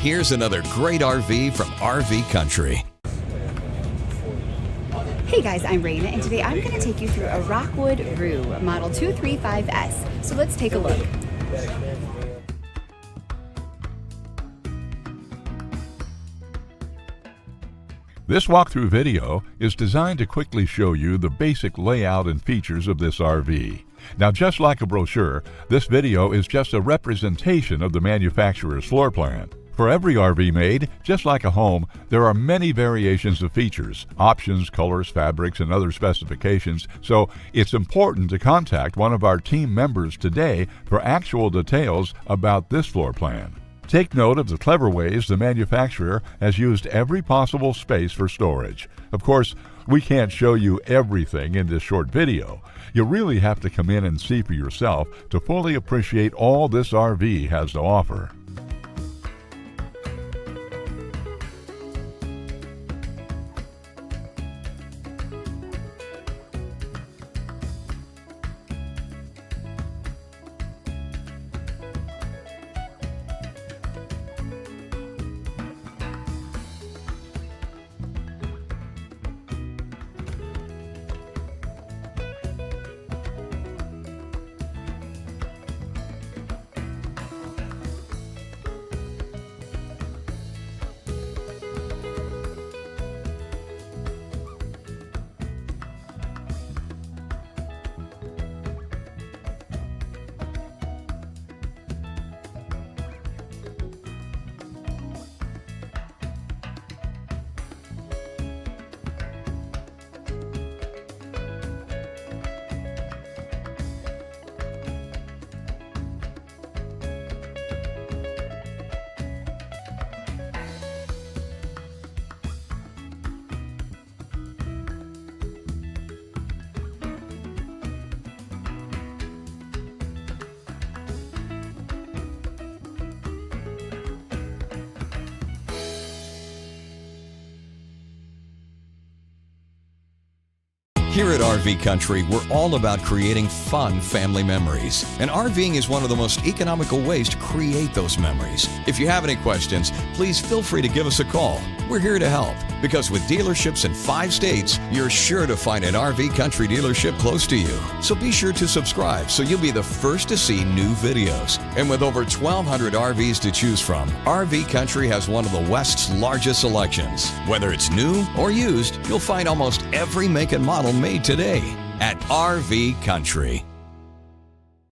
here's another great RV from RV Country. Hey guys, I'm Raina, and today I'm going to take you through a Rockwood Roo, model 235S. So let's take a look. This walkthrough video is designed to quickly show you the basic layout and features of this RV. Now, just like a brochure, this video is just a representation of the manufacturer's floor plan. For every RV made, just like a home, there are many variations of features, options, colors, fabrics, and other specifications, so it's important to contact one of our team members today for actual details about this floor plan. Take note of the clever ways the manufacturer has used every possible space for storage. Of course, we can't show you everything in this short video. You really have to come in and see for yourself to fully appreciate all this RV has to offer. Here at RV Country, we're all about creating fun family memories. And RVing is one of the most economical ways to create those memories. If you have any questions, please feel free to give us a call. We're here to help, because with dealerships in 5 states, you're sure to find an RV Country dealership close to you. So be sure to subscribe so you'll be the first to see new videos. And with over 1,200 RVs to choose from, RV Country has one of the West's largest selections. Whether it's new or used, you'll find almost every make and model made today at RV Country.